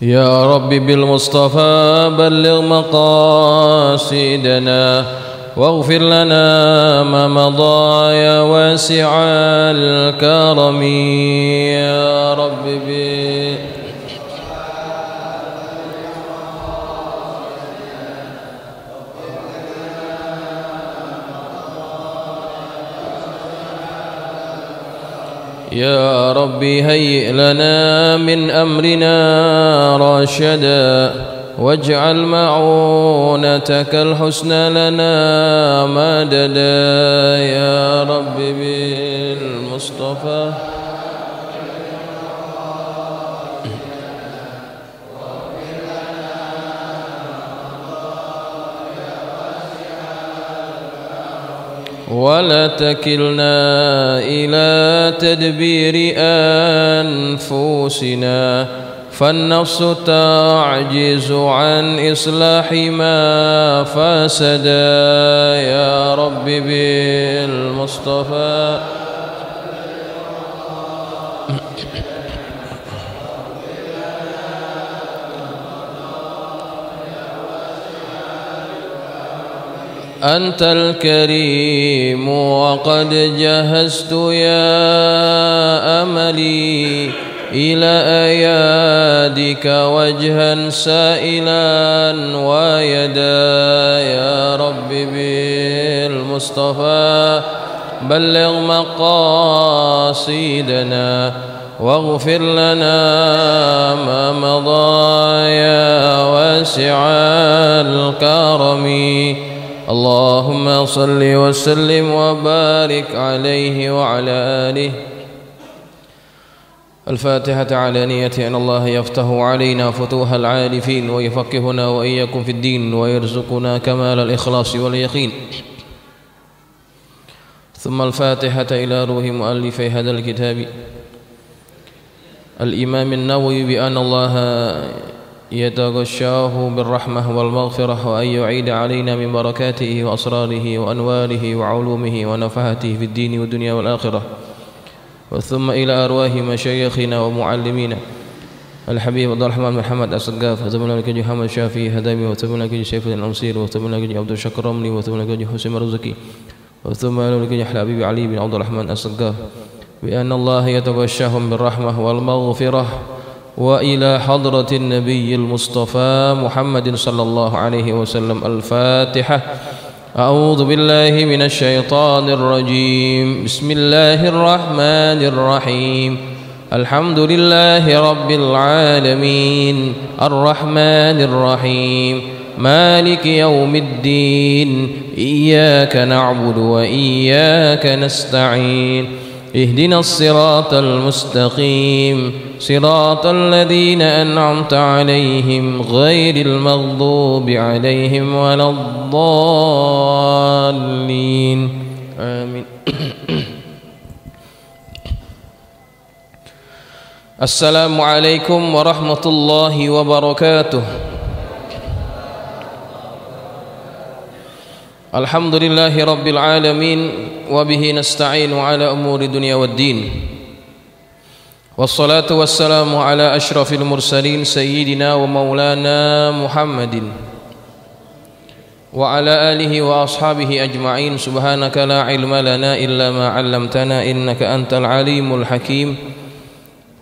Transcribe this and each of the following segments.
يا رب بالمصطفى بلغ مقاصدنا واغفر لنا ما مضى يا واسع الكرم يا رب يا ربي هيئ لنا من أمرنا رشدا واجعل معونتك الحسنى لنا مددا يا رب بالمصطفى ولا تكلنا إلى تدبير أنفسنا فالنفس تعجز عن إصلاح ما فسدا يا رب بالمصطفى أنت الكريم وقد جهزت يا أملي إلى أيادك وجها سائلا ويدا يا رب بالمصطفى بلغ مقاصدنا واغفر لنا ما مضى يا واسع الكرم اللهم صل وسلم وبارك عليه وعلى آله. الفاتحة على نية أن الله يفتح علينا فتوح العارفين ويفقهنا وإياكم في الدين ويرزقنا كمال الإخلاص واليقين. ثم الفاتحة إلى روح مؤلف هذا الكتاب الإمام النووي بأن الله يتغشاه بالرحمة والمغفرة وأن يعيد علينا من بركاته وأسراره وأنواره وعلومه ونفحاته في الدين والدنيا والآخرة. ثم إلى أرواح مشايخنا ومعلمينا الحبيب عبد الرحمن محمد السقاف وتبنا لك محمد شافي هدامي وتبنا لك شيخ الأنصير وتبنا لك عبد الشكر رملي وتبنا لك حسين مرزقي وثم لك حبيب علي بن عبد الرحمن السقاف بأن الله يتغشاهم بالرحمة والمغفرة وإلى حضرة النبي المصطفى محمد صلى الله عليه وسلم. الفاتحة. أعوذ بالله من الشيطان الرجيم. بسم الله الرحمن الرحيم. الحمد لله رب العالمين الرحمن الرحيم مالك يوم الدين إياك نعبد وإياك نستعين اهدنا الصراط المستقيم صراط الذين أنعمت عليهم غير المغضوب عليهم ولا الضالين آمين. السلام عليكم ورحمة الله وبركاته. الحمد لله رب العالمين وبه نستعين على أمور الدنيا والدين والصلاة والسلام على أشرف المرسلين سيدنا ومولانا محمد وعلى آله وأصحابه أجمعين. سبحانك لا علم لنا إلا ما علمتنا إنك أنت العليم الحكيم.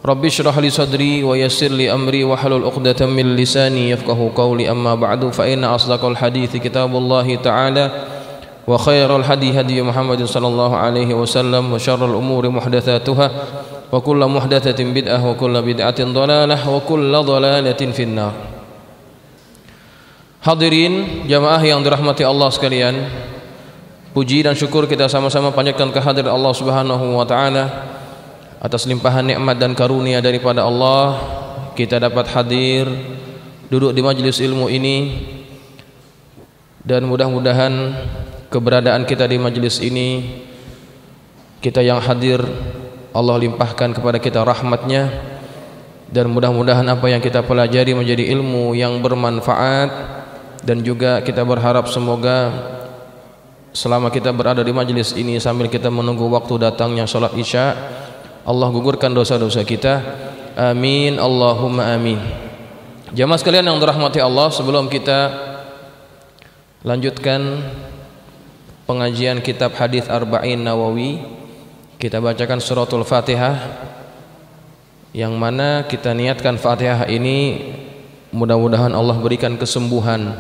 رب اشرح لي صدري ويسر لي أمري واحلل عقدة من لساني يفقه قولي. أما بعد فإن أصدق الحديث كتاب الله تعالى وخير الهدي هدي محمد صلى الله عليه وسلم وشر الأمور محدثاتها وكل محدثة بدعة وكل بدعة ضلالة وكل ضلالة في النار. Hadirin jamaah yang dirahmati Allah sekalian, puji dan syukur kita sama-sama panjatkan kehadirat Allah Subhanahu wa taala atas limpahan nikmat dan karunia daripada Allah. Kita dapat hadir duduk di majelis ilmu ini dan mudah-mudahan keberadaan kita di majelis ini, kita yang hadir Allah limpahkan kepada kita rahmatnya, dan mudah-mudahan apa yang kita pelajari menjadi ilmu yang bermanfaat. Dan juga kita berharap semoga selama kita berada di majelis ini sambil kita menunggu waktu datangnya salat Isya, Allah gugurkan dosa-dosa kita. Amin Allahumma amin. Jamaah sekalian yang dirahmati Allah, sebelum kita lanjutkan pengajian kitab hadis Arba'in Nawawi, kita bacakan suratul Fatihah, yang mana kita niatkan Fatihah ini mudah-mudahan Allah berikan kesembuhan.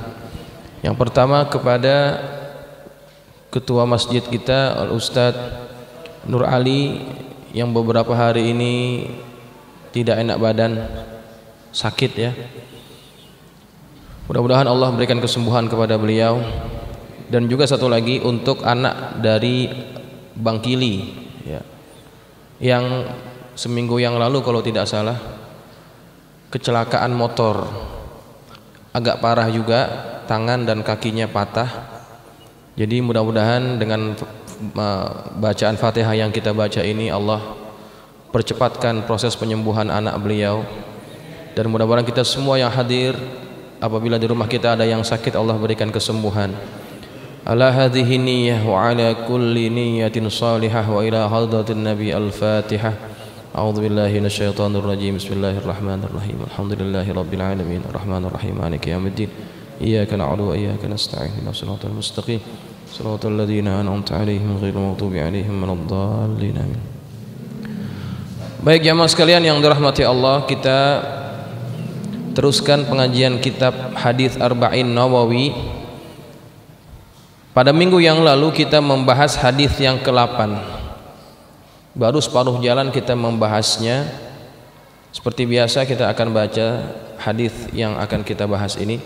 Yang pertama kepada ketua masjid kita Al-Ustadz Nur Ali yang beberapa hari ini tidak enak badan, sakit ya. Mudah-mudahan Allah berikan kesembuhan kepada beliau. Dan juga satu lagi untuk anak dari Bang Kili ya, yang seminggu yang lalu kalau tidak salah kecelakaan motor, agak parah juga, tangan dan kakinya patah. Jadi mudah-mudahan dengan bacaan Fatihah yang kita baca ini Allah percepatkan proses penyembuhan anak beliau. Dan mudah-mudahan kita semua yang hadir, apabila di rumah kita ada yang sakit, Allah berikan kesembuhan. Ala hadhihi niyyah wa ala kulli niyyatin salihah wa ila hadratin nabi al-Fatihah. A'udzu billahi minasyaitonir rajim. Bismillahirrahmanirrahim. Alhamdulillahi rabbil alamin. Arrahmanir rahim. Maliki yaumiddin. Iyyaka na'budu wa iyyaka nasta'in. Ihdinas siratal mustaqim. Shiratal ladzina an'amta 'alaihim ghairil maghdubi 'alaihim waladdallin. Amin. Baik jamaah sekalian yang dirahmati Allah, kita teruskan pengajian kitab hadis Arba'in Nawawi. Pada minggu yang lalu kita membahas hadis yang ke-8. Baru separuh jalan kita membahasnya. Seperti biasa kita akan baca hadis yang akan kita bahas ini,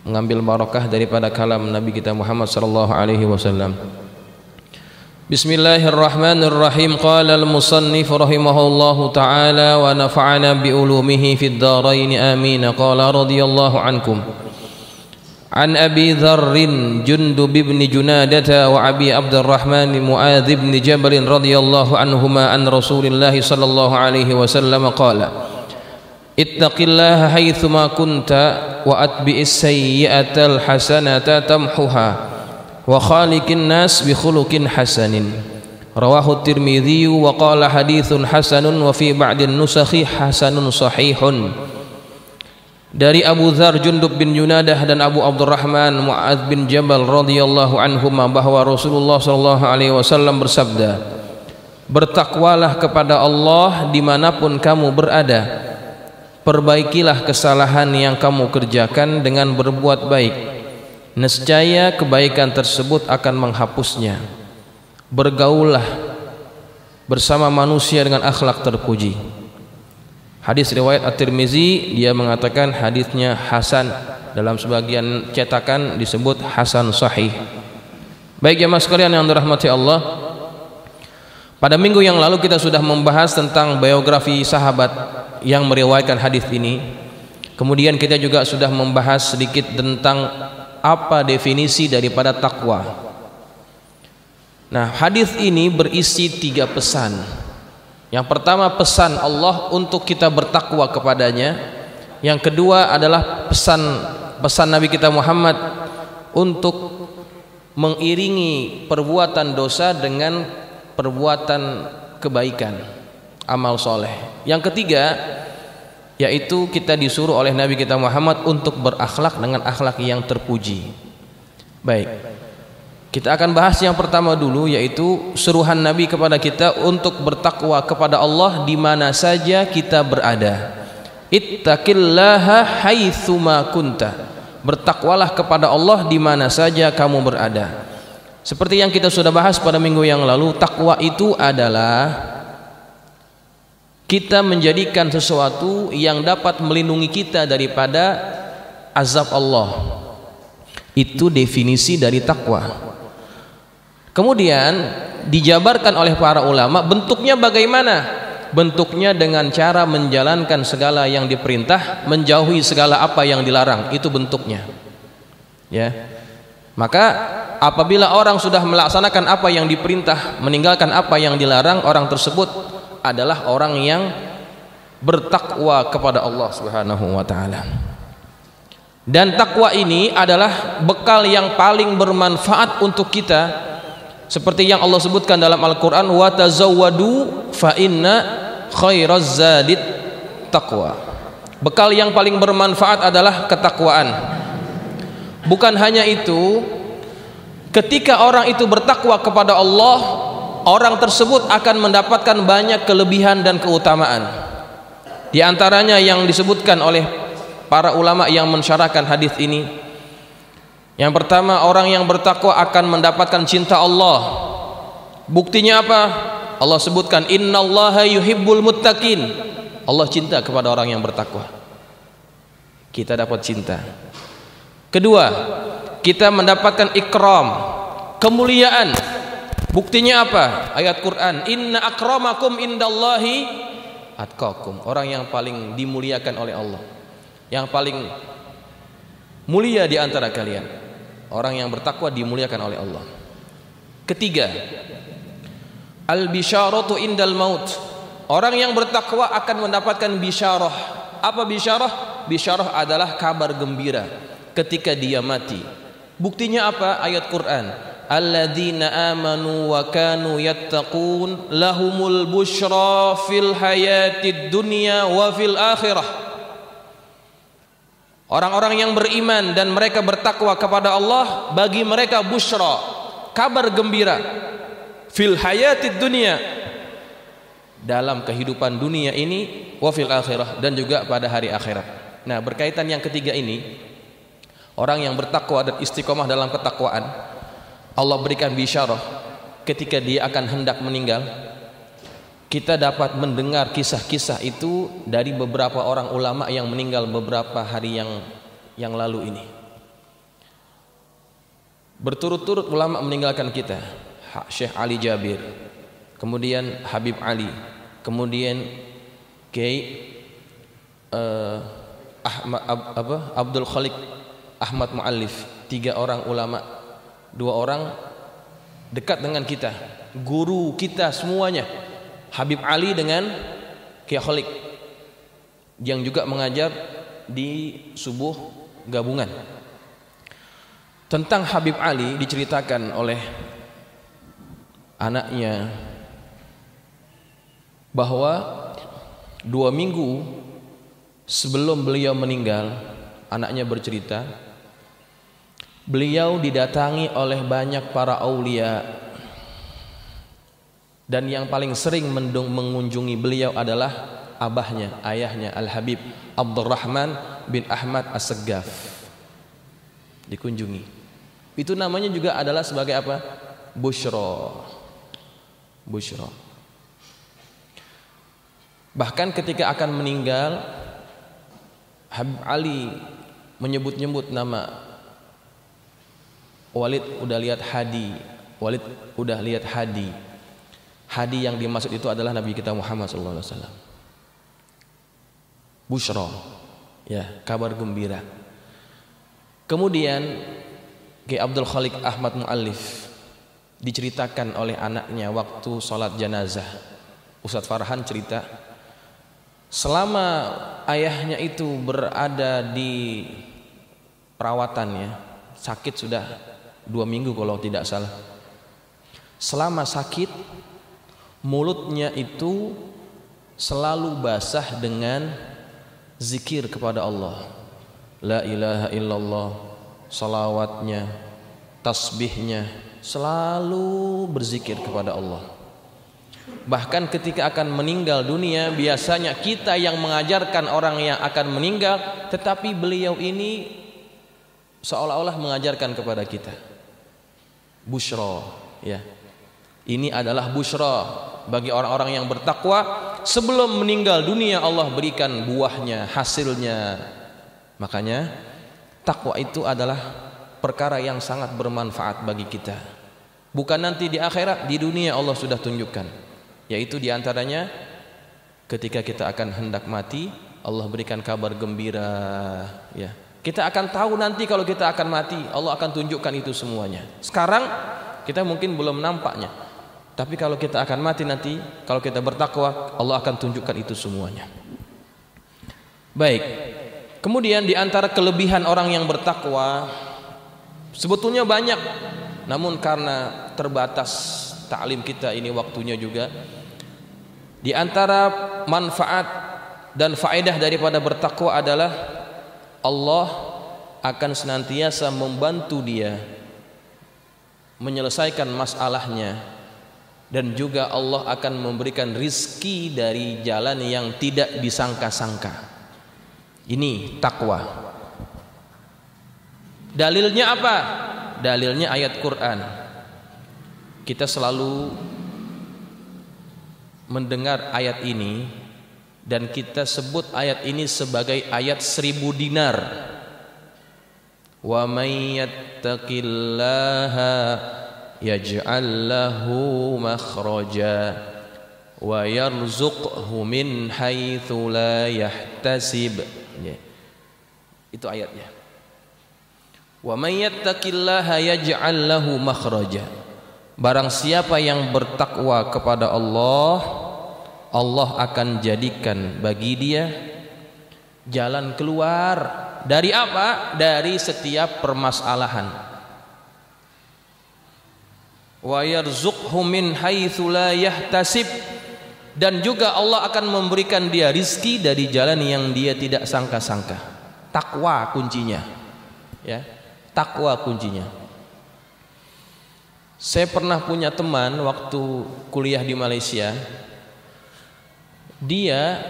mengambil barakah daripada kalam Nabi kita Muhammad sallallahu alaihi wasallam. Bismillahirrahmanirrahim. Qala al-musannif rahimahullahu ta'ala wa nafa'ana bi ulumihi fid dharain amin. Qala radhiyallahu ankum. An Abi Dzarr Jundub bin Junadah wa Abi Abdurrahman Muadz bin Jabal radhiyallahu anhuma an Rasulillah sallallahu alaihi wasallam qala ittaqillaha haitsuma kunta wa atbi'is sayyi'atal hasanata tamhuha wa khaliqin nas bi khuluqin hasanin. Rawahu Tirmidzi wa qala haditsun hasanun wa fi ba'din nusakhi hasanun sahihun. Dari Abu Dzarr Jundub bin Junadah dan Abu Abdurrahman Muadz bin Jabal radhiyallahu anhuma bahwa Rasulullah sallallahu alaihi wasallam bersabda, bertakwalah kepada Allah dimanapun kamu berada, perbaikilah kesalahan yang kamu kerjakan dengan berbuat baik, nescaya kebaikan tersebut akan menghapusnya. Bergaullah bersama manusia dengan akhlak terpuji. Hadis riwayat At-Tirmizi, dia mengatakan hadisnya hasan, dalam sebagian cetakan disebut hasan sahih. Baik jemaah sekalian yang dirahmati Allah, pada minggu yang lalu kita sudah membahas tentang biografi sahabat yang meriwayatkan hadis ini. Kemudian kita juga sudah membahas sedikit tentang apa definisi daripada takwa. Nah, hadis ini berisi 3 pesan. Yang pertama pesan Allah untuk kita bertakwa kepadanya. Yang kedua adalah pesan Nabi kita Muhammad untuk mengiringi perbuatan dosa dengan perbuatan kebaikan, amal soleh. Yang ketiga yaitu kita disuruh oleh Nabi kita Muhammad untuk berakhlak dengan akhlak yang terpuji. Baik, kita akan bahas yang pertama dulu, yaitu suruhan Nabi kepada kita untuk bertakwa kepada Allah di mana saja kita berada. Ittaqillaha haitsuma kunta. Bertakwalah kepada Allah di mana saja kamu berada. Seperti yang kita sudah bahas pada minggu yang lalu, takwa itu adalah kita menjadikan sesuatu yang dapat melindungi kita daripada azab Allah. Itu definisi dari takwa. Kemudian dijabarkan oleh para ulama bentuknya bagaimana? Bentuknya dengan cara menjalankan segala yang diperintah, menjauhi segala apa yang dilarang. Itu bentuknya. Ya. Maka apabila orang sudah melaksanakan apa yang diperintah, meninggalkan apa yang dilarang, orang tersebut adalah orang yang bertakwa kepada Allah Subhanahu wa taala. Dan takwa ini adalah bekal yang paling bermanfaat untuk kita. Seperti yang Allah sebutkan dalam Al-Quran, wa tazawwadu fa inna khairaz zadit taqwa. Bekal yang paling bermanfaat adalah ketakwaan. Bukan hanya itu, ketika orang itu bertakwa kepada Allah, orang tersebut akan mendapatkan banyak kelebihan dan keutamaan. Di antaranya yang disebutkan oleh para ulama yang mensyarahkan hadis ini. Yang pertama, orang yang bertakwa akan mendapatkan cinta Allah. Buktinya apa? Allah sebutkan, innallaha yuhibbul muttaqin. Allah cinta kepada orang yang bertakwa. Kita dapat cinta. Kedua, kita mendapatkan ikram, kemuliaan. Buktinya apa? Ayat Quran, inna akramakum indallahi atqakum. Orang yang paling dimuliakan oleh Allah, yang paling mulia di antara kalian, orang yang bertakwa dimuliakan oleh Allah. Ketiga, al-bisyaratu indal maut. Orang yang bertakwa akan mendapatkan bisyarah. Apa bisyarah? Bisyarah adalah kabar gembira ketika dia mati. Buktinya apa? Ayat Quran, alladzina amanu wa kanu yattaqun lahumul busyra fil hayatid dunya wa fil akhirah. Orang-orang yang beriman dan mereka bertakwa kepada Allah, bagi mereka busyra, kabar gembira, fil hayatid dunya, dalam kehidupan dunia ini, wa fil akhirah, dan juga pada hari akhirat. Nah, berkaitan yang ketiga ini, orang yang bertakwa dan istiqomah dalam ketakwaan, Allah berikan bisyarah ketika dia akan hendak meninggal. Kita dapat mendengar kisah-kisah itu dari beberapa orang ulama yang meninggal beberapa hari yang lalu ini. Berturut-turut ulama meninggalkan kita. Syekh Ali Jabir, kemudian Habib Ali, kemudian Kiai Abdul Khalik Ahmad Mu'allif. 3 orang ulama, 2 orang dekat dengan kita, guru kita semuanya, Habib Ali dengan Kiai Khalik, yang juga mengajar di subuh gabungan. Tentang Habib Ali diceritakan oleh anaknya bahwa 2 minggu sebelum beliau meninggal, anaknya bercerita, beliau didatangi oleh banyak para aulia, dan yang paling sering mengunjungi beliau adalah abahnya, ayahnya Al-Habib Abdurrahman bin Ahmad As-Seggaf. Dikunjungi. Itu namanya juga adalah sebagai apa? Busyra. Busyra. Bahkan ketika akan meninggal, Habib Ali menyebut-nyebut nama Walid udah lihat Hadi. Walid udah lihat Hadi. Hadi yang dimaksud itu adalah Nabi kita Muhammad SAW. Busyra, ya, kabar gembira. Kemudian Kiai Abdul Khalik Ahmad Mu'allif diceritakan oleh anaknya waktu sholat jenazah. Ustadz Farhan cerita, selama ayahnya itu berada di perawatannya, sakit sudah 2 minggu kalau tidak salah. Selama sakit, mulutnya itu selalu basah dengan zikir kepada Allah. La ilaha illallah, salawatnya, tasbihnya, selalu berzikir kepada Allah. Bahkan ketika akan meninggal dunia, biasanya kita yang mengajarkan orang yang akan meninggal, tetapi beliau ini seolah-olah mengajarkan kepada kita. Busyra, ya. Ini adalah busyra bagi orang-orang yang bertakwa. Sebelum meninggal dunia Allah berikan buahnya, hasilnya. Makanya takwa itu adalah perkara yang sangat bermanfaat bagi kita. Bukan nanti di akhirat, di dunia Allah sudah tunjukkan. Yaitu diantaranya ketika kita akan hendak mati, Allah berikan kabar gembira, ya. Kita akan tahu nanti kalau kita akan mati, Allah akan tunjukkan itu semuanya. Sekarang kita mungkin belum nampaknya, tapi kalau kita akan mati nanti, kalau kita bertakwa, Allah akan tunjukkan itu semuanya. Baik. Kemudian di antara kelebihan orang yang bertakwa sebetulnya banyak, namun karena terbatas taklim kita ini waktunya juga, di antara manfaat dan faedah daripada bertakwa adalah Allah akan senantiasa membantu dia menyelesaikan masalahnya, dan juga Allah akan memberikan rizki dari jalan yang tidak disangka-sangka. Ini takwa. Dalilnya apa? Dalilnya ayat Quran. Kita selalu mendengar ayat ini dan kita sebut ayat ini sebagai ayat 1000 dinar. Wa may yattaqillaha yaj'al lahu makhraja wa yarzuqhu min haitsu la yahtasib. Itu ayatnya. Wa may yattaqillaha yaj'al lahu makhraja. Barang siapa yang bertakwa kepada Allah, Allah akan jadikan bagi dia jalan keluar dari apa? Dari setiap permasalahan. Wa yarzuqhu min haitsu la yahtasib, dan juga Allah akan memberikan dia rizki dari jalan yang dia tidak sangka-sangka. Takwa kuncinya. Ya, takwa kuncinya. Saya pernah punya teman waktu kuliah di Malaysia. Dia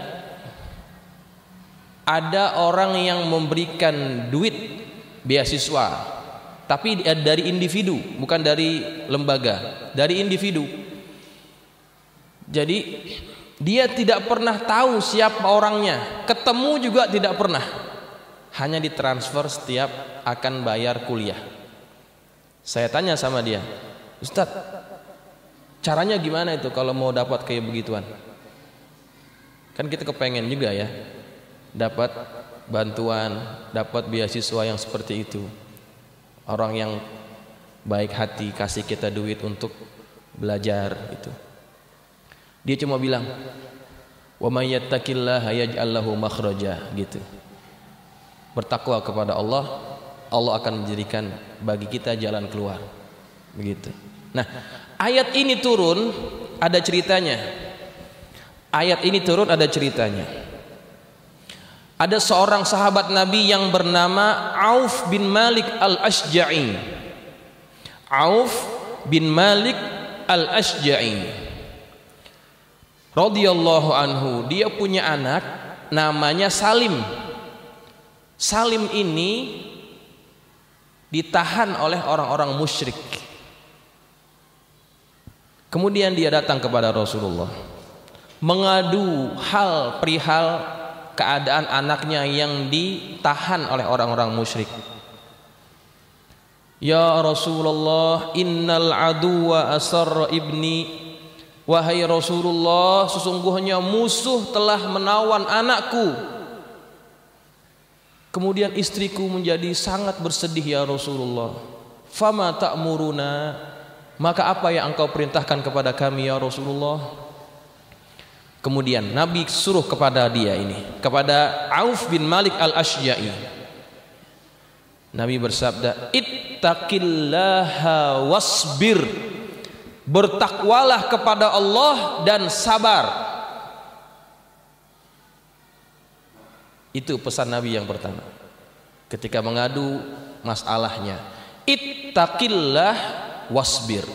ada orang yang memberikan duit beasiswa, tapi dari individu, bukan dari lembaga, dari individu. Jadi dia tidak pernah tahu siapa orangnya, ketemu juga tidak pernah, hanya ditransfer setiap akan bayar kuliah. Saya tanya sama dia, Ustadz, caranya gimana itu kalau mau dapat kayak begituan? Kan kita kepengen juga ya dapat bantuan, dapat beasiswa yang seperti itu. Orang yang baik hati kasih kita duit untuk belajar itu. Dia cuma bilang, "Wa may yattaqillaha yaj'al lahu makhraja," gitu. Bertakwa kepada Allah, Allah akan menjadikan bagi kita jalan keluar. Begitu. Nah, ayat ini turun ada ceritanya. Ayat ini turun ada ceritanya. Ada seorang sahabat Nabi yang bernama Auf bin Malik al-Ashja'i. Auf bin Malik al-Ashja'i radhiyallahu anhu. Dia punya anak namanya Salim. Salim ini ditahan oleh orang-orang musyrik. Kemudian dia datang kepada Rasulullah, mengadu hal perihal keadaan anaknya yang ditahan oleh orang-orang musyrik. Ya Rasulullah, innal aduwa asarra ibni. Wahai Rasulullah, sesungguhnya musuh telah menawan anakku. Kemudian istriku menjadi sangat bersedih ya Rasulullah. Fama ta'muruna, maka apa yang engkau perintahkan kepada kami ya Rasulullah? Kemudian Nabi suruh kepada dia ini, kepada Auf bin Malik al-Ashja'i. Nabi bersabda, ittaqillaha wasbir. Bertakwalah kepada Allah dan sabar. Itu pesan Nabi yang pertama ketika mengadu masalahnya. Ittaqillah wasbir.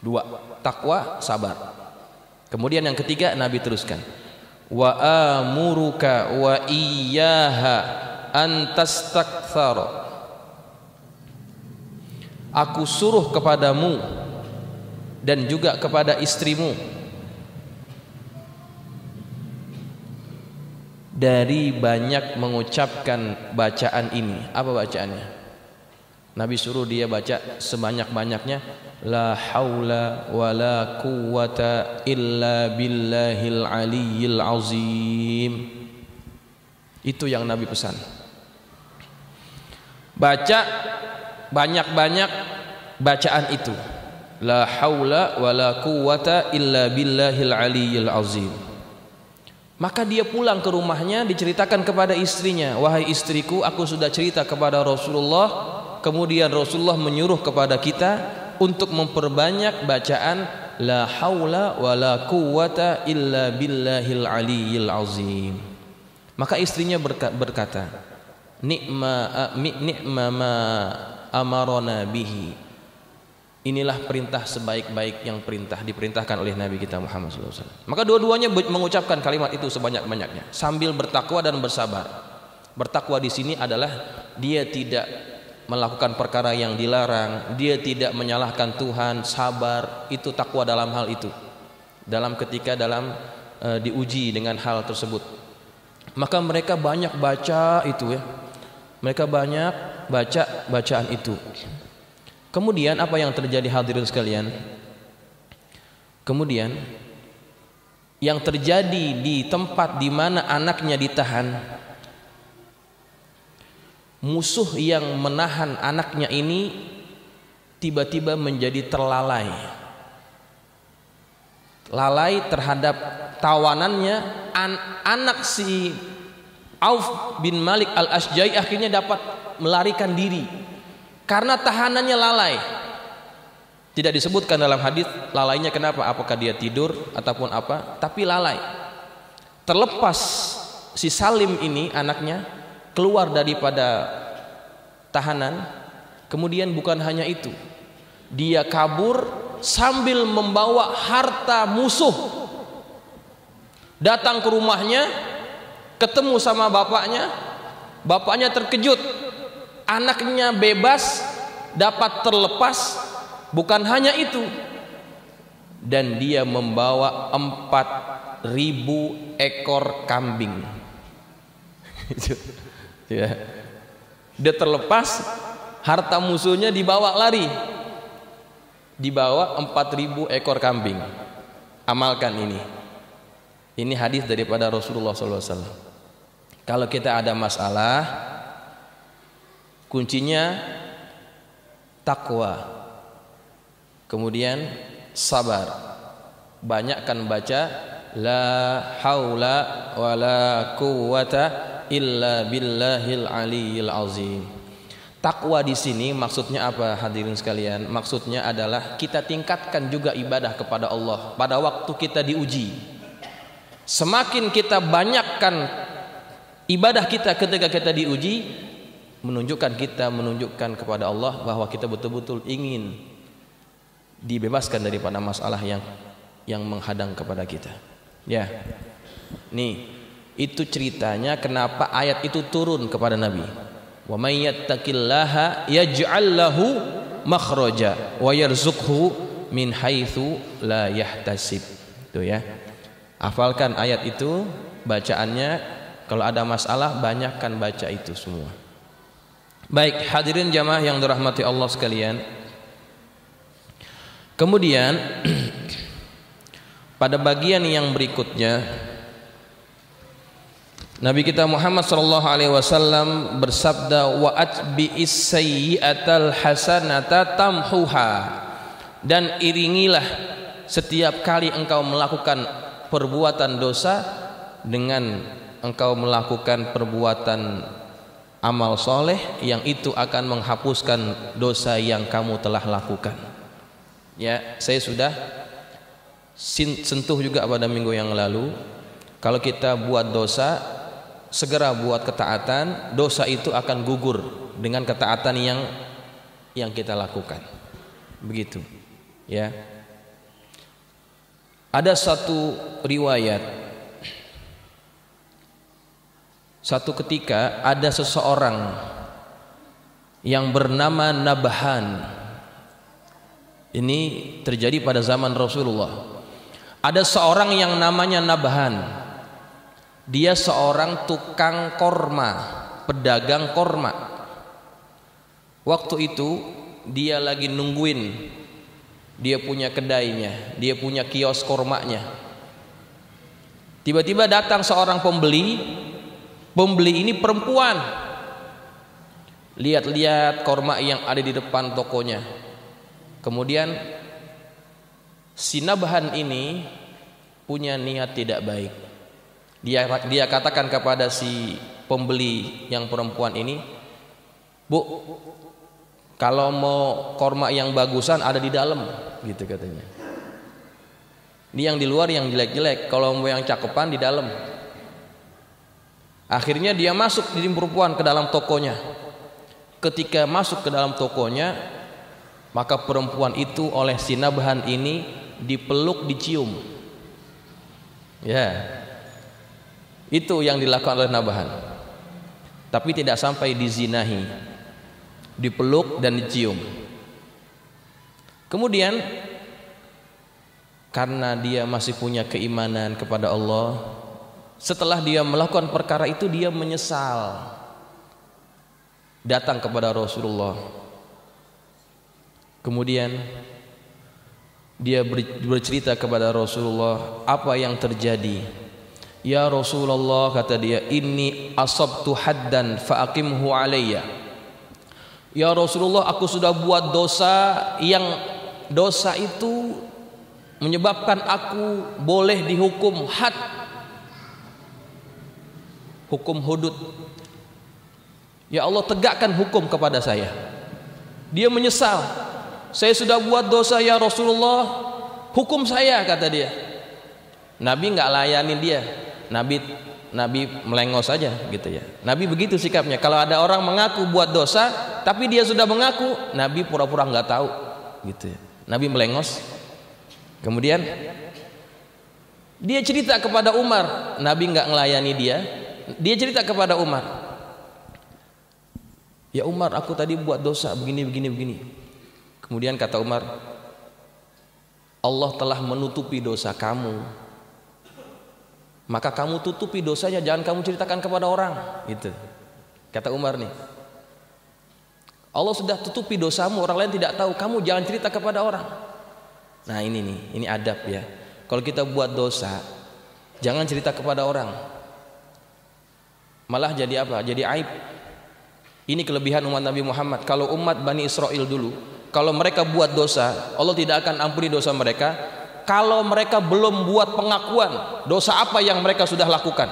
Dua, takwa, sabar. Kemudian yang ketiga Nabi teruskan, wa amuruka wa iyyaha an tastakthara. Aku suruh kepadamu dan juga kepada istrimu dari banyak mengucapkan bacaan ini. Apa bacaannya? Nabi suruh dia baca sebanyak-banyaknya, la haula wala quwwata illa billahil aliyyil azim. Itu yang Nabi pesan. Baca banyak-banyak bacaan itu, la haula wala quwwata illa billahil aliyyil azim. Maka dia pulang ke rumahnya, diceritakan kepada istrinya, wahai istriku, aku sudah cerita kepada Rasulullah. Kemudian Rasulullah menyuruh kepada kita untuk memperbanyak bacaan la haula wala quwwata illa billahil aliyyil azim. Maka istrinya berkata, ni'ma ma amarona bihi. Inilah perintah sebaik-baik yang diperintahkan oleh Nabi kita Muhammad SAW. Maka dua-duanya mengucapkan kalimat itu sebanyak-banyaknya sambil bertakwa dan bersabar. Bertakwa di sini adalah dia tidak melakukan perkara yang dilarang, dia tidak menyalahkan Tuhan, sabar. Itu takwa dalam hal itu. Ketika diuji dengan hal tersebut. Maka mereka banyak baca itu ya. Mereka banyak baca bacaan itu. Kemudian apa yang terjadi hadirin sekalian? Kemudian yang terjadi di tempat di mana anaknya ditahan, musuh yang menahan anaknya ini tiba-tiba menjadi terlalai terhadap tawanannya. Anak si Auf bin Malik al-Ashja'i akhirnya dapat melarikan diri karena tahanannya lalai. Tidak disebutkan dalam hadis lalainya kenapa, apakah dia tidur ataupun apa, tapi lalai. Terlepas si Salim ini anaknya keluar daripada tahanan, kemudian bukan hanya itu, dia kabur sambil membawa harta musuh. Datang ke rumahnya, ketemu sama bapaknya terkejut, anaknya bebas, dapat terlepas. Bukan hanya itu, dan dia membawa 4.000 ekor kambing. Dia terlepas, harta musuhnya dibawa lari, dibawa 4.000 ekor kambing. Amalkan ini. Ini hadis daripada Rasulullah SAW. Kalau kita ada masalah, kuncinya takwa, kemudian sabar. Banyakkan baca la haula wala quwwata illa billahil aliyil azim. Takwa di sini maksudnya apa hadirin sekalian? Maksudnya adalah kita tingkatkan juga ibadah kepada Allah pada waktu kita diuji. Semakin kita banyakkan ibadah kita ketika kita diuji, menunjukkan kepada Allah bahwa kita betul-betul ingin dibebaskan daripada masalah yang menghadang kepada kita. Ya. Nih, itu ceritanya kenapa ayat itu turun kepada Nabi. Wa may yattaqillaha yaj'al lahu makhraja wa yarzuqhu min haitsu la yahtasib. Itu ya. Hafalkan ayat itu, bacaannya. Kalau ada masalah banyakkan baca itu semua. Baik, hadirin jamaah yang dirahmati Allah sekalian. Kemudian pada bagian yang berikutnya Nabi kita Muhammad sallallahu alaihi wasallam bersabda, wa atbi'is sayyi'atal hasanata tamhuha. Dan iringilah setiap kali engkau melakukan perbuatan dosa dengan engkau melakukan perbuatan amal soleh yang itu akan menghapuskan dosa yang kamu telah lakukan. Ya, saya sudah sentuh juga pada minggu yang lalu. Kalau kita buat dosa, segera buat ketaatan, dosa itu akan gugur dengan ketaatan yang kita lakukan. Begitu. Ya. Ada satu riwayat, satu ketika ada seseorang yang bernama Nabhan. Ini terjadi pada zaman Rasulullah. Ada seorang yang namanya Nabhan. Dia seorang tukang korma, pedagang korma. Waktu itu dia lagi nungguin, dia punya kedainya, dia punya kios kormanya. Tiba-tiba datang seorang pembeli. Pembeli ini perempuan. Lihat-lihat korma yang ada di depan tokonya. Kemudian si Nabhan ini punya niat tidak baik. Dia katakan kepada si pembeli yang perempuan ini, "Bu, kalau mau korma yang bagusan ada di dalam," gitu katanya. Ini yang di luar yang jelek-jelek, kalau mau yang cakepan di dalam. Akhirnya dia masuk di perempuan ke dalam tokonya. Ketika masuk ke dalam tokonya, maka perempuan itu oleh si Nabhan ini dipeluk, dicium. Ya, itu yang dilakukan oleh Nabhan. Tapi tidak sampai dizinahi, dipeluk dan dicium. Kemudian karena dia masih punya keimanan kepada Allah, setelah dia melakukan perkara itu dia menyesal, datang kepada Rasulullah. Kemudian dia bercerita kepada Rasulullah apa yang terjadi. Ya Rasulullah, kata dia, inni asabtu haddan fa'aqimhu alayya. Ya Rasulullah, aku sudah buat dosa yang dosa itu menyebabkan aku boleh dihukum had, hukum hudud. Ya Allah, tegakkan hukum kepada saya. Dia menyesal, saya sudah buat dosa ya Rasulullah, hukum saya, kata dia. Nabi nggak layanin dia. Nabi melengos saja gitu ya. Nabi begitu sikapnya. Kalau ada orang mengaku buat dosa tapi dia sudah mengaku, Nabi pura-pura nggak tahu gitu ya. Nabi melengos. Kemudian dia cerita kepada Umar. Nabi nggak ngelayani dia. Dia cerita kepada Umar. Ya Umar, aku tadi buat dosa begini. Kemudian kata Umar, Allah telah menutupi dosa kamu, maka kamu tutupi dosanya, jangan kamu ceritakan kepada orang. Gitu kata Umar nih. Allah sudah tutupi dosamu, orang lain tidak tahu, kamu jangan cerita kepada orang. Nah ini nih, ini adab ya. Kalau kita buat dosa, jangan cerita kepada orang, malah jadi apa? Jadi aib. Ini kelebihan umat Nabi Muhammad. Kalau umat Bani Israel dulu, kalau mereka buat dosa, Allah tidak akan ampuni dosa mereka kalau mereka belum buat pengakuan dosa apa yang mereka sudah lakukan.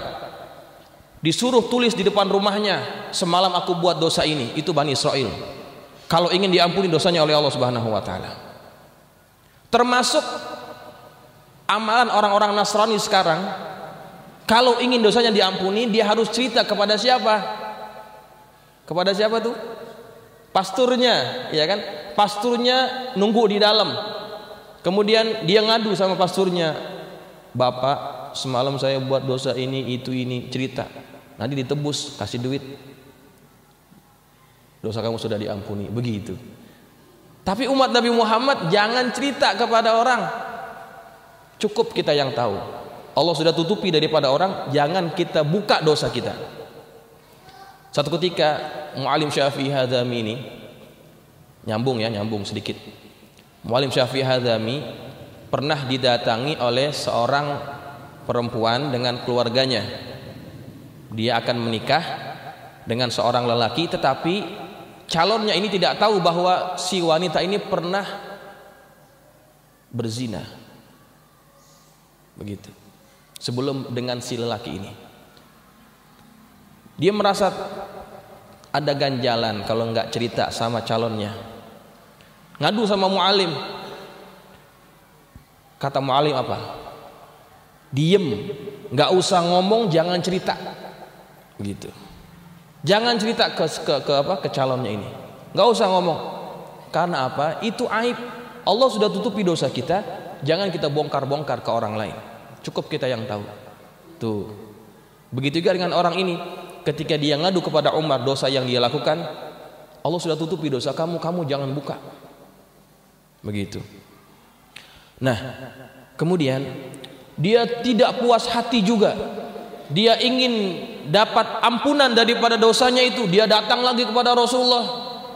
Disuruh tulis di depan rumahnya, semalam aku buat dosa ini. Itu Bani Israel. Kalau ingin diampuni dosanya oleh Allah Subhanahu wa taala. Termasuk amalan orang-orang Nasrani sekarang, kalau ingin dosanya diampuni, dia harus cerita kepada siapa? Kepada siapa tuh? Pasturnya, ya kan? Pasturnya nunggu di dalam. Kemudian dia ngadu sama pasturnya, Bapak, semalam saya buat dosa ini, itu, ini, cerita. Nanti ditebus, kasih duit. Dosa kamu sudah diampuni, begitu. Tapi umat Nabi Muhammad jangan cerita kepada orang. Cukup kita yang tahu. Allah sudah tutupi daripada orang, jangan kita buka dosa kita. Satu ketika Mu'alim Syafi'i Hadzami ini, nyambung sedikit. Mu'alim Syafi'i Hadzami pernah didatangi oleh seorang perempuan dengan keluarganya. Dia akan menikah dengan seorang lelaki, tetapi calonnya ini tidak tahu bahwa si wanita ini pernah berzina. Begitu. Sebelum dengan si lelaki ini. Dia merasa ada ganjalan kalau nggak cerita sama calonnya. Ngadu sama Mu'alim. Kata Mu'alim apa? Diem, nggak usah ngomong, jangan cerita. Gitu. Jangan cerita ke calonnya ini. Nggak usah ngomong. Karena apa? Itu aib. Allah sudah tutupi dosa kita. Jangan kita bongkar-bongkar ke orang lain. Cukup kita yang tahu. Tuh. Begitu juga dengan orang ini. Ketika dia ngadu kepada Umar dosa yang dia lakukan, Allah sudah tutupi dosa kamu jangan buka. Begitu. Nah, kemudian dia tidak puas hati juga. Dia ingin dapat ampunan daripada dosanya itu. Dia datang lagi kepada Rasulullah,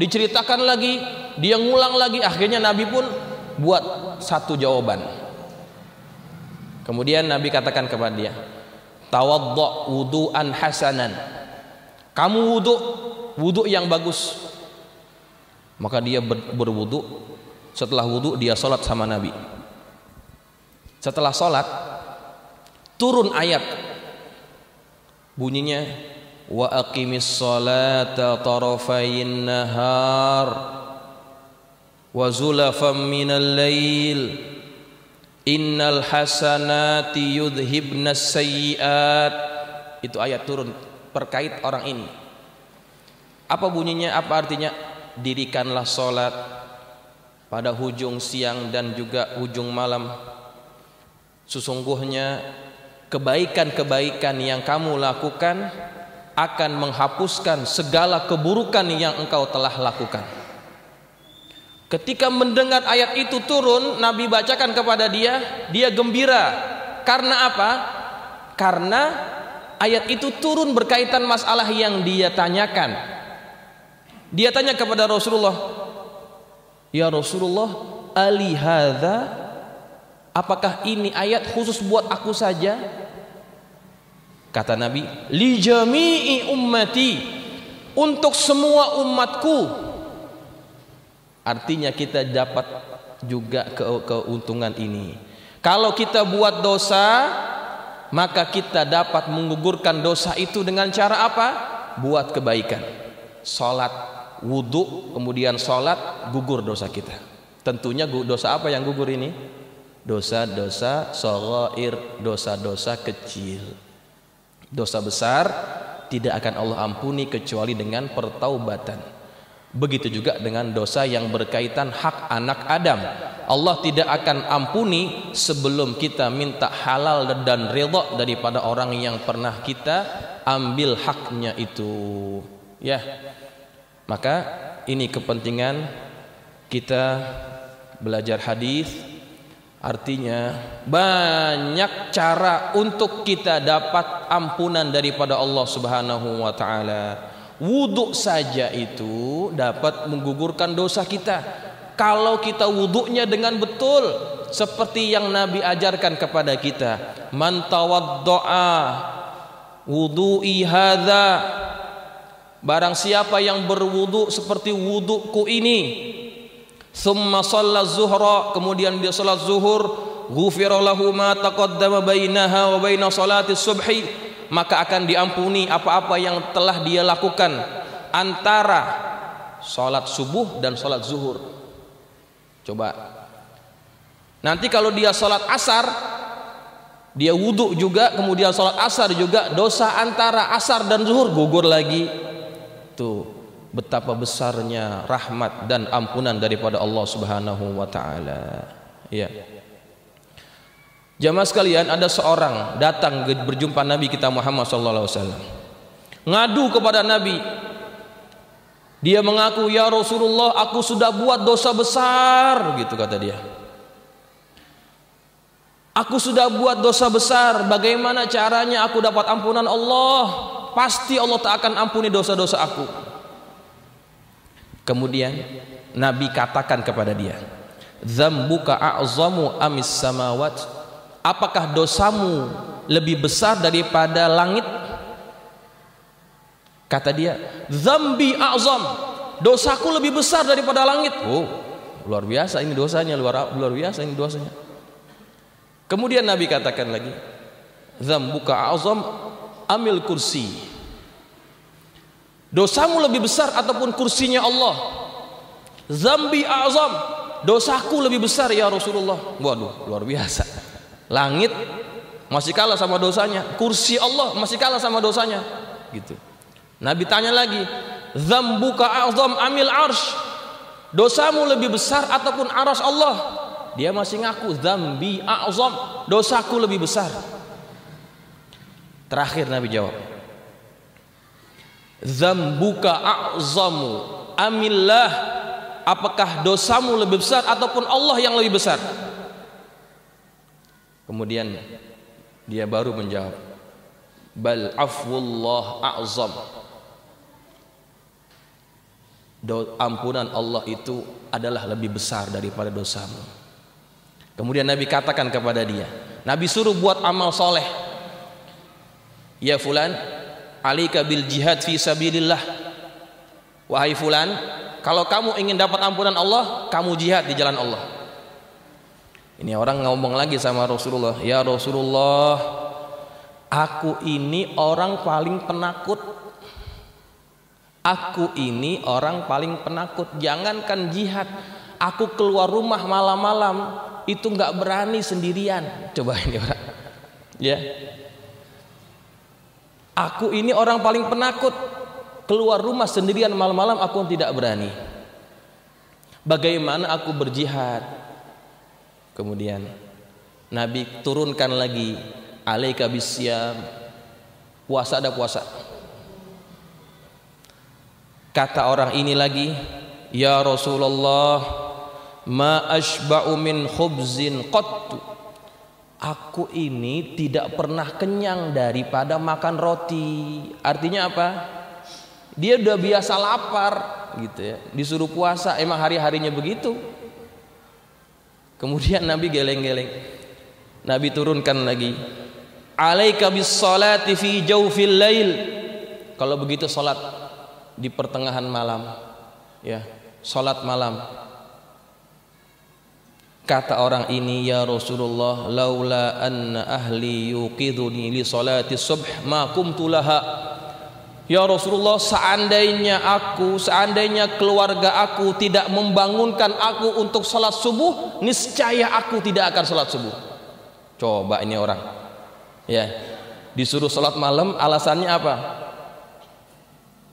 diceritakan lagi, dia ngulang lagi. Akhirnya Nabi pun buat satu jawaban. Kemudian Nabi katakan kepada dia, tawaddo wudu'an hasanan. Kamu wudu yang bagus. Maka dia berwudu. Setelah wudu dia sholat sama Nabi. Setelah sholat turun ayat, bunyinya wa aqimis sholata tarafayn nahar wa zulafam minal lail innal hasanati yudhibnas sayyiat. Itu ayat turun terkait orang ini. Apa bunyinya? Apa artinya? Dirikanlah sholat pada hujung siang dan juga hujung malam. Sesungguhnya kebaikan-kebaikan yang kamu lakukan akan menghapuskan segala keburukan yang engkau telah lakukan. Ketika mendengar ayat itu turun, Nabi bacakan kepada dia, dia gembira. Karena apa? Karena ayat itu turun berkaitan masalah yang dia tanyakan. Dia tanya kepada Rasulullah, ya Rasulullah, ali hadza, apakah ini ayat khusus buat aku saja? Kata Nabi, li jami'i ummati, untuk semua umatku. Artinya kita dapat juga keuntungan ini. Kalau kita buat dosa, maka kita dapat menggugurkan dosa itu dengan cara apa? Buat kebaikan. Salat, wudu, kemudian salat, gugur dosa kita. Tentunya dosa apa yang gugur ini? Dosa-dosa shaghair, dosa-dosa kecil. Dosa besar tidak akan Allah ampuni kecuali dengan pertaubatan. Begitu juga dengan dosa yang berkaitan hak anak Adam. Allah tidak akan ampuni sebelum kita minta halal dan ridha daripada orang yang pernah kita ambil haknya itu. Ya. Maka ini kepentingan kita belajar hadis. Artinya banyak cara untuk kita dapat ampunan daripada Allah Subhanahu wa taala. Wudhu saja itu dapat menggugurkan dosa kita kalau kita wudhunya dengan betul, seperti yang Nabi ajarkan kepada kita. Man tawaddo'a wudhu'i hadza, barang siapa yang berwudhu seperti wudhuku ini, thumma shalla zuhra, kemudian dia salat zuhur, ghufira lahu ma taqaddama bainaha wa baina salati subhi, maka akan diampuni apa-apa yang telah dia lakukan antara sholat subuh dan sholat zuhur. Coba nanti kalau dia sholat asar, dia wudhu juga, kemudian sholat asar juga, dosa antara asar dan zuhur gugur lagi. Tuh betapa besarnya rahmat dan ampunan daripada Allah Subhanahu wa taala. Ya. Jamaah sekalian, ada seorang datang berjumpa Nabi kita Muhammad sallallahu alaihi wasallam. Ngadu kepada Nabi. Dia mengaku, "Ya Rasulullah, aku sudah buat dosa besar," gitu kata dia. "Aku sudah buat dosa besar, bagaimana caranya aku dapat ampunan Allah? Pasti Allah tak akan ampuni dosa-dosa aku." Kemudian Nabi katakan kepada dia, "Dzambuka a'zamu amis samawat?" Apakah dosamu lebih besar daripada langit? Kata dia, "Dzambi a'zam." Dosaku lebih besar daripada langit. Oh, luar biasa ini dosanya, luar biasa ini dosanya. Kemudian Nabi katakan lagi, "Dzambuka a'zam amil kursi." Dosamu lebih besar ataupun kursinya Allah? "Dzambi a'zam." Dosaku lebih besar ya Rasulullah. Waduh, luar biasa. Langit masih kalah sama dosanya, kursi Allah masih kalah sama dosanya, gitu. Nabi tanya lagi, "Dzambuka a'zam amil arsh?" Dosamu lebih besar ataupun arsy Allah? Dia masih ngaku, "Dzambi a'zam." Dosaku lebih besar. Terakhir Nabi jawab, "Dzambuka a'zamu amillah?" Apakah dosamu lebih besar ataupun Allah yang lebih besar? Kemudian dia baru menjawab, "Bal afwullah a'zam." Ampunan Allah itu adalah lebih besar daripada dosamu. Kemudian Nabi katakan kepada dia, Nabi suruh buat amal soleh. "Ya fulan, alika bil jihad fi sabilillah." Wahai fulan, kalau kamu ingin dapat ampunan Allah, kamu jihad di jalan Allah. Ini orang ngomong lagi sama Rasulullah, "Ya Rasulullah, aku ini orang paling penakut. Aku ini orang paling penakut. Jangankan jihad, aku keluar rumah malam-malam itu nggak berani sendirian." Coba ini orang, ya. Aku ini orang paling penakut. Keluar rumah sendirian malam-malam aku tidak berani. Bagaimana aku berjihad? Kemudian Nabi turunkan lagi, alaika bisyam, puasa ada puasa. Kata orang ini lagi, ya Rasulullah, ma ashba'u min khubzin qattu. Aku ini tidak pernah kenyang daripada makan roti. Artinya apa? Dia udah biasa lapar gitu ya. Disuruh puasa emang hari-harinya begitu. Kemudian Nabi geleng-geleng. Nabi turunkan lagi, alaika bis salati fi jawfil lail. Kalau begitu salat di pertengahan malam. Ya, salat malam. Kata orang ini, ya Rasulullah, laula anna ahli yuqiduni li salati subh ma qumtu laha. Ya Rasulullah, seandainya keluarga aku tidak membangunkan aku untuk salat subuh, niscaya aku tidak akan salat subuh. Coba ini orang, ya, disuruh salat malam, alasannya apa?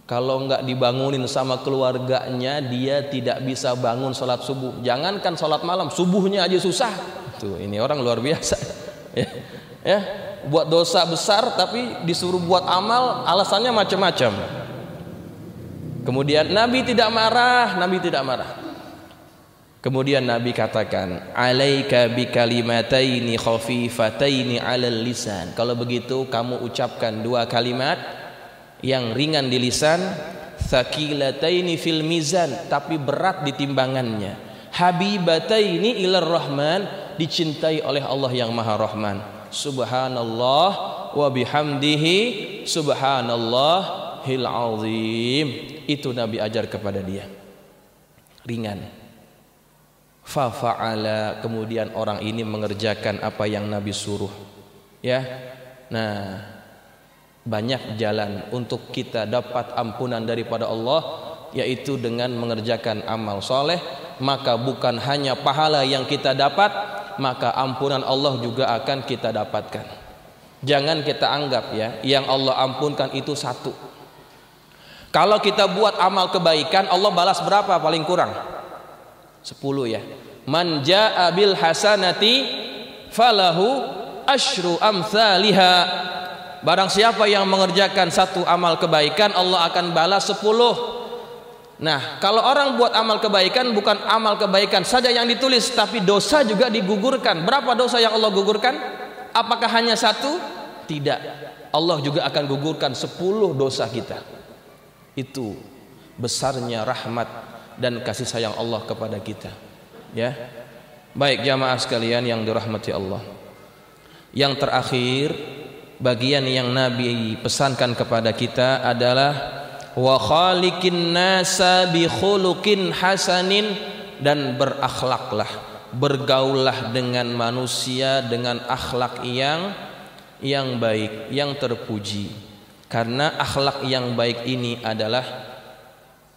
Kalau nggak dibangunin sama keluarganya, dia tidak bisa bangun salat subuh. Jangankan salat malam, subuhnya aja susah. Tuh, ini orang luar biasa. Ya, buat dosa besar tapi disuruh buat amal, alasannya macam-macam. Kemudian Nabi tidak marah. Kemudian Nabi katakan, alaika bi kalimataini khafifataini 'alal lisan. Kalau begitu kamu ucapkan dua kalimat yang ringan di lisan, thaqilataini fil mizan, tapi berat di timbangannya. Habibataini ilar rahman, dicintai oleh Allah yang Maha Rahman. Subhanallah wa bihamdihi subhanallahil azim. Itu Nabi ajar kepada dia. Ringan. Fa fa'ala, kemudian orang ini mengerjakan apa yang Nabi suruh. Ya. Nah, banyak jalan untuk kita dapat ampunan daripada Allah, yaitu dengan mengerjakan amal soleh. Maka bukan hanya pahala yang kita dapat, maka ampunan Allah juga akan kita dapatkan. Jangan kita anggap ya, yang Allah ampunkan itu satu. Kalau kita buat amal kebaikan, Allah balas berapa paling kurang? 10 ya. Man jaa bil hasanati falahu asyru amsalihha. Barang siapa yang mengerjakan satu amal kebaikan, Allah akan balas 10. Nah, kalau orang buat amal kebaikan, bukan amal kebaikan saja yang ditulis, tapi dosa juga digugurkan. Berapa dosa yang Allah gugurkan? Apakah hanya satu? Tidak. Allah juga akan gugurkan 10 dosa kita. Itu besarnya rahmat dan kasih sayang Allah kepada kita. Ya. Baik jamaah sekalian yang dirahmati Allah. Yang terakhir, bagian yang Nabi pesankan kepada kita adalah wa khaliqin nasa bi khuluqin hasanin, dan berakhlaklah, bergaullah dengan manusia dengan akhlak yang baik, yang terpuji. Karena akhlak yang baik ini adalah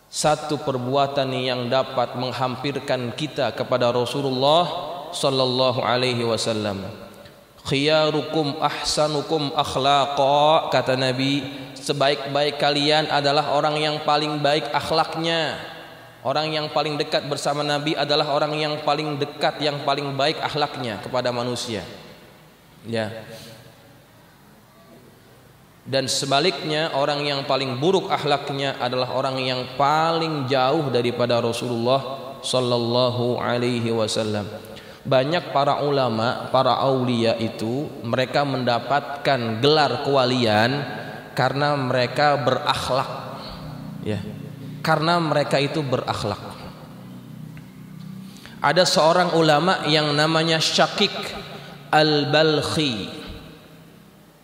satu perbuatan yang dapat menghampirkan kita kepada Rasulullah sallallahu alaihi wasallam. Khiyarukum ahsanukum akhlaqa, kata Nabi, sebaik-baik kalian adalah orang yang paling baik akhlaknya. Orang yang paling dekat bersama Nabi adalah orang yang paling dekat, yang paling baik akhlaknya kepada manusia. Ya. Dan sebaliknya, orang yang paling buruk akhlaknya adalah orang yang paling jauh daripada Rasulullah sallallahu alaihi wasallam. Banyak para ulama, para aulia itu mereka mendapatkan gelar kewalian karena mereka berakhlak. Ya. Karena mereka itu berakhlak. Ada seorang ulama yang namanya Syaqiq Al-Balkhi.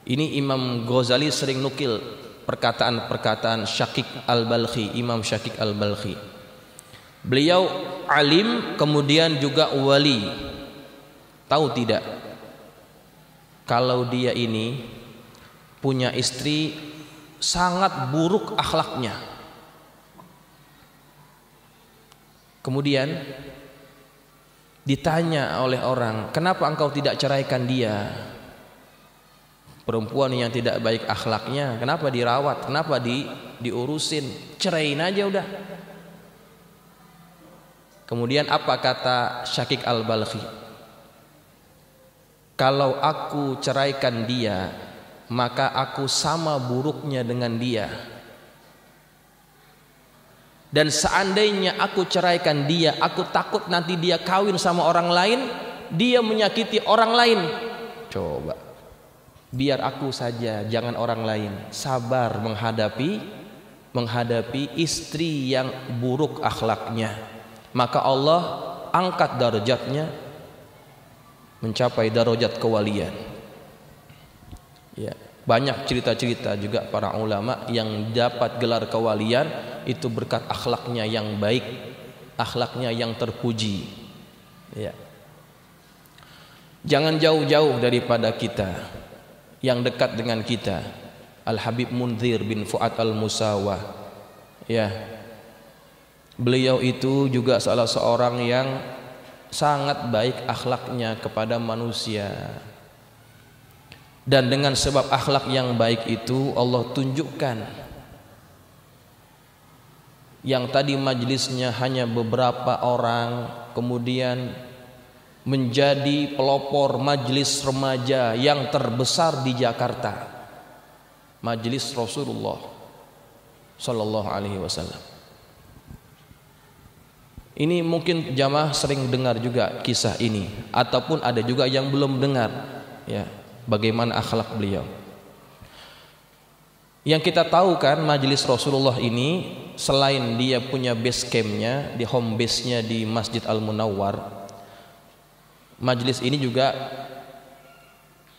Ini Imam Ghazali sering nukil perkataan-perkataan Syaqiq Al-Balkhi, Imam Syaqiq Al-Balkhi. Beliau alim, kemudian juga wali. Tahu tidak, kalau dia ini punya istri sangat buruk akhlaknya. Kemudian ditanya oleh orang, kenapa engkau tidak ceraikan dia? Perempuan yang tidak baik akhlaknya, kenapa dirawat? Kenapa diurusin? Ceraiin aja udah. Kemudian apa kata Syakik Al-Balkhi? Kalau aku ceraikan dia, maka aku sama buruknya dengan dia. Dan seandainya aku ceraikan dia, aku takut nanti dia kawin sama orang lain, dia menyakiti orang lain. Coba, biar aku saja, jangan orang lain. Sabar menghadapi istri yang buruk akhlaknya, maka Allah angkat darajatnya mencapai darajat kewalian. Ya, banyak cerita-cerita juga para ulama yang dapat gelar kewalian itu berkat akhlaknya yang baik, akhlaknya yang terpuji. Ya. Jangan jauh-jauh daripada kita, yang dekat dengan kita, Al-Habib Munzir bin Fuad Al-Musawah. Ya. Beliau itu juga salah seorang yang sangat baik akhlaknya kepada manusia. Dan dengan sebab akhlak yang baik itu Allah tunjukkan yang tadi majelisnya hanya beberapa orang, kemudian menjadi pelopor majelis remaja yang terbesar di Jakarta, majelis Rasulullah Sallallahu Alaihi Wasallam. Ini mungkin jamaah sering dengar juga kisah ini, ataupun ada juga yang belum dengar, ya, bagaimana akhlak beliau. Yang kita tahu kan majelis Rasulullah ini, selain dia punya base campnya, di home base-nya di Masjid Al-Munawwar, majelis ini juga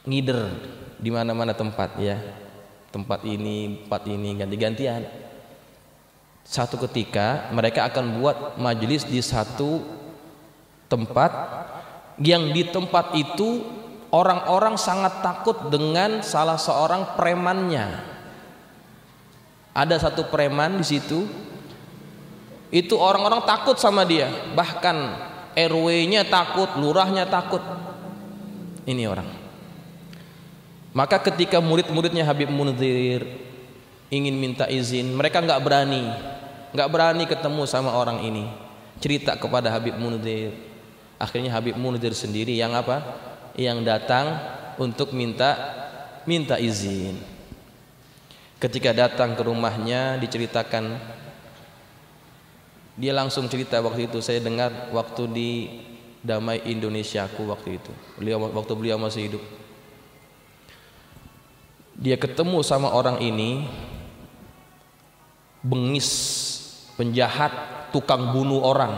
ngider di mana-mana tempat, ya. Tempat ini ganti-gantian. Satu ketika mereka akan buat majelis di satu tempat, yang di tempat itu orang-orang sangat takut dengan salah seorang premannya. Ada satu preman di situ, itu orang-orang takut sama dia, bahkan RW-nya takut, lurahnya takut. Ini orang. Maka ketika murid-muridnya Habib Munzir ingin minta izin, mereka nggak berani ketemu sama orang ini, cerita kepada Habib Munzir. Akhirnya Habib Munzir sendiri yang apa? Yang datang untuk minta izin. Ketika datang ke rumahnya, diceritakan, dia langsung cerita, waktu itu saya dengar waktu di Damai Indonesiaku waktu itu, waktu beliau masih hidup. Dia ketemu sama orang ini, bengis, penjahat, tukang bunuh orang.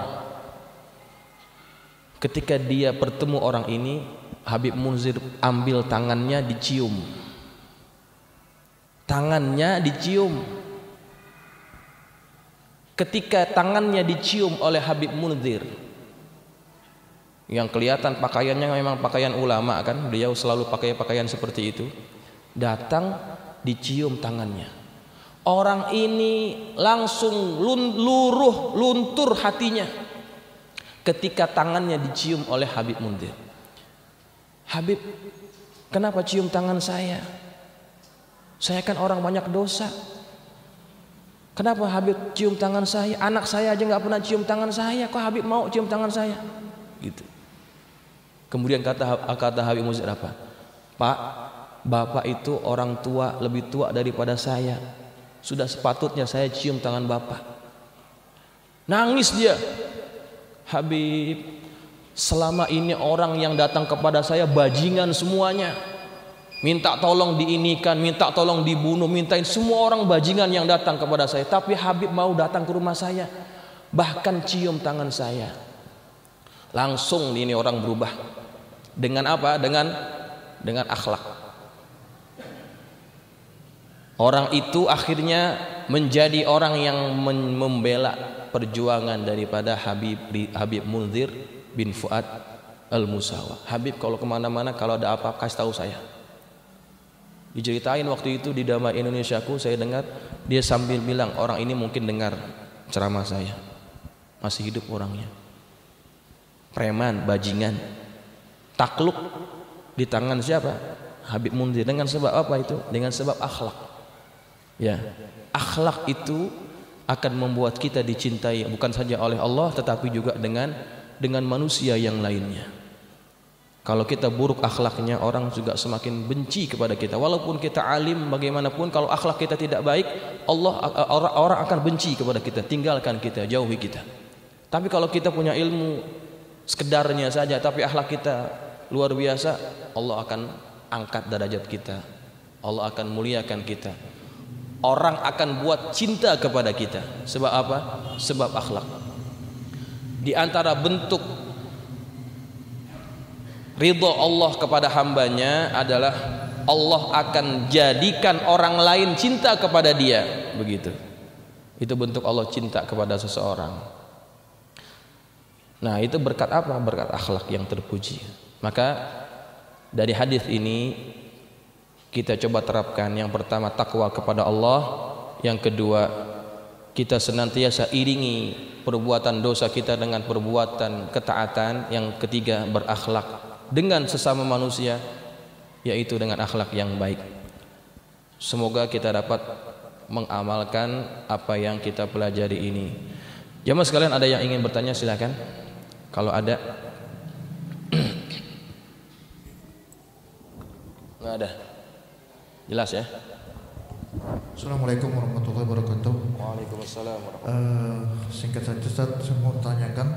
Ketika dia bertemu orang ini, Habib Munzir ambil tangannya, dicium. Tangannya dicium. Ketika tangannya dicium oleh Habib Munzir, yang kelihatan pakaiannya memang pakaian ulama kan, beliau selalu pakai pakaian seperti itu. Datang, dicium tangannya. Orang ini langsung luntur hatinya ketika tangannya dicium oleh Habib Munzir. Habib, kenapa cium tangan saya? Saya kan orang banyak dosa. Kenapa Habib cium tangan saya? Anak saya aja nggak pernah cium tangan saya, kok Habib mau cium tangan saya? Gitu. Kemudian kata Habib Munzir apa? Pak, Bapak itu orang tua, lebih tua daripada saya. Sudah sepatutnya saya cium tangan Bapak. Nangis dia. Habib, selama ini orang yang datang kepada saya bajingan semuanya. Minta tolong diinikan, minta tolong dibunuh, mintain semua orang bajingan yang datang kepada saya. Tapi Habib mau datang ke rumah saya, bahkan cium tangan saya. Langsung ini orang berubah. Dengan apa? Dengan akhlak. Orang itu akhirnya menjadi orang yang membela perjuangan daripada Habib Munzir bin Fuad Al-Musawah. Habib kalau kemana-mana, kalau ada apa kasih tahu saya. Diceritain waktu itu di Damai Indonesiaku, saya dengar dia sambil bilang, orang ini mungkin dengar ceramah saya, masih hidup orangnya. Preman, bajingan, takluk di tangan siapa? Habib Munzir. Dengan sebab apa itu? Dengan sebab akhlak. Ya, akhlak itu akan membuat kita dicintai bukan saja oleh Allah tetapi juga dengan manusia yang lainnya. Kalau kita buruk akhlaknya, orang juga semakin benci kepada kita. Walaupun kita alim bagaimanapun, kalau akhlak kita tidak baik, orang akan benci kepada kita, tinggalkan kita, jauhi kita. Tapi kalau kita punya ilmu sekedarnya saja tapi akhlak kita luar biasa, Allah akan angkat derajat kita, Allah akan muliakan kita. Orang akan buat cinta kepada kita. Sebab apa? Sebab akhlak. Di antara bentuk ridha Allah kepada hambanya adalah Allah akan jadikan orang lain cinta kepada dia. Begitu. Itu bentuk Allah cinta kepada seseorang. Nah, itu berkat apa? Berkat akhlak yang terpuji. Maka dari hadis ini kita coba terapkan. Yang pertama, takwa kepada Allah. Yang kedua, kita senantiasa iringi perbuatan dosa kita dengan perbuatan ketaatan. Yang ketiga, berakhlak dengan sesama manusia, yaitu dengan akhlak yang baik. Semoga kita dapat mengamalkan apa yang kita pelajari ini. Jamaah sekalian, ada yang ingin bertanya silakan. Kalau ada. Nggak ada. Jelas ya? Assalamualaikum warahmatullahi wabarakatuh. Waalaikumsalam warahmatullahi wabarakatuh. Singkat saja Ustaz, saya mau tanyakan,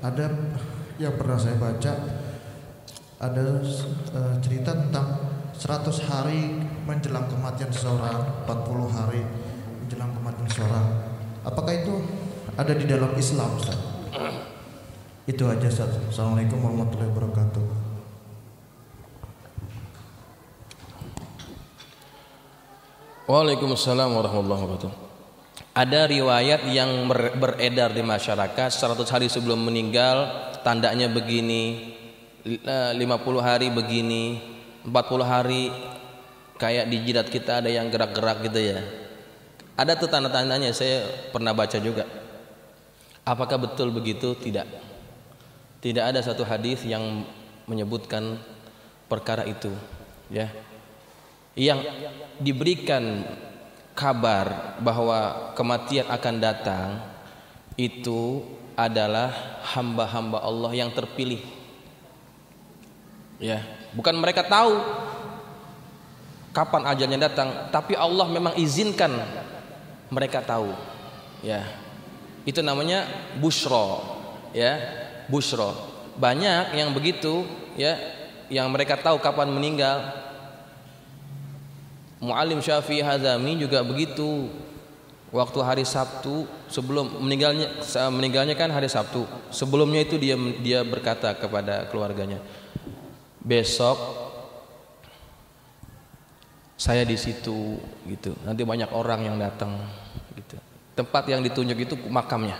ada yang pernah saya baca, ada cerita tentang 100 hari menjelang kematian seseorang, 40 hari menjelang kematian seseorang. Apakah itu ada di dalam Islam, Ustaz? Itu aja, Ustaz. Assalamualaikum warahmatullahi wabarakatuh. Waalaikumsalam warahmatullahi wabarakatuh. Ada riwayat yang beredar di masyarakat, 100 hari sebelum meninggal tandanya begini, 50 hari begini, 40 hari kayak di jidat kita ada yang gerak-gerak gitu ya. Ada tuh tanda-tandanya, saya pernah baca juga. Apakah betul begitu? Tidak. Tidak ada satu hadis yang menyebutkan perkara itu, ya. Yang diberikan kabar bahwa kematian akan datang itu adalah hamba-hamba Allah yang terpilih. Ya, bukan mereka tahu kapan ajalnya datang, tapi Allah memang izinkan mereka tahu. Ya. Itu namanya busyra, ya. Busyra. Banyak yang begitu, ya, yang mereka tahu kapan meninggal. Muallim Syafi'i Hazami juga begitu. Waktu hari Sabtu sebelum meninggalnya kan hari Sabtu. Sebelumnya itu dia berkata kepada keluarganya, besok saya di situ gitu. Nanti banyak orang yang datang gitu. Tempat yang ditunjuk itu makamnya.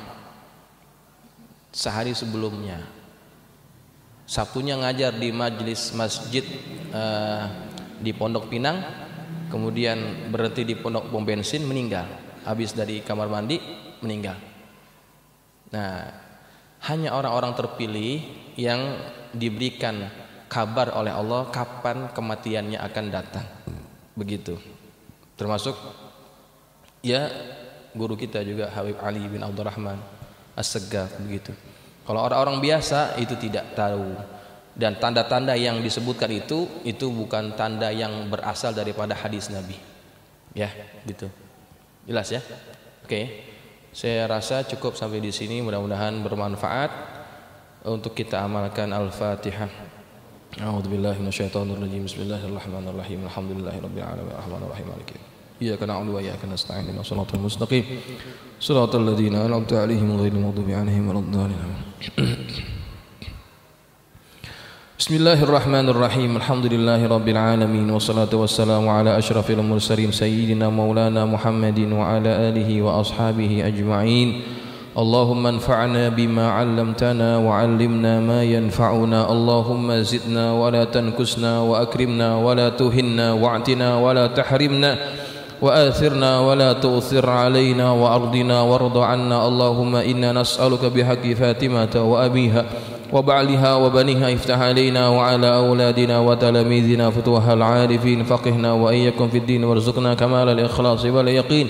Sehari sebelumnya. Sabtunya ngajar di majelis masjid di Pondok Pinang. Kemudian berhenti di pondok pom bensin, meninggal. Habis dari kamar mandi, meninggal. Nah, hanya orang-orang terpilih yang diberikan kabar oleh Allah kapan kematiannya akan datang. Begitu. Termasuk ya guru kita juga Habib Ali bin Abdurrahman As-Seggaf begitu. Kalau orang-orang biasa itu tidak tahu. Dan tanda-tanda yang disebutkan itu bukan tanda yang berasal daripada hadis Nabi. Ya, gitu. Jelas ya? Oke. Saya rasa cukup sampai di sini, mudah-mudahan bermanfaat untuk kita amalkan. Al-Fatihah. A'udzubillahi minasyaitonirrajim. Bismillahirrahmanirrahim. Alhamdulillahirabbil alamin. Arrahmanirrahim. Maliki iyyaka na'budu wa iyyaka nasta'in. Ihdinas siratal mustaqim. Shiratal ladzina an'amta 'alaihim ghairil maghdubi 'alaihim waladdallin. Bismillahirrahmanirrahim. Alhamdulillahirabbil alamin wassalatu wassalamu ala asyrafil mursalin sayyidina maulana Muhammadin wa ala alihi wa ashabihi ajma'in. Allahumma anfa'na bima 'allamtana wa 'allimna ma yanfa'una. Allahumma zidna wa la tanqusna wa akrimna wa la tuhinna wa'tina wa la tahrimna. وآثرنا ولا تؤثر علينا وأرضنا وارض عنا اللهم إنا نسألك بحق فاطمة وأبيها وبعلها وبنيها افتح علينا وعلى أولادنا وتلاميذنا فتوح العارفين فقهنا وإياكم في الدين وارزقنا كمال الإخلاص واليقين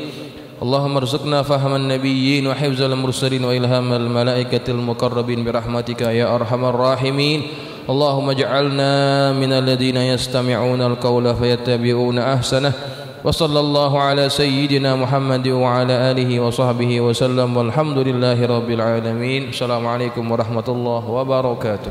اللهم ارزقنا فهم النبيين وحفظ المرسلين وإلهام الملائكة المقربين برحمتك يا أرحم الراحمين اللهم اجعلنا من الذين يستمعون القول فيتبعون أحسنه وصلى الله على سيدنا محمد وعلى آله وصحبه وسلم والحمد لله رب العالمين. السلام عليكم ورحمة الله وبركاته.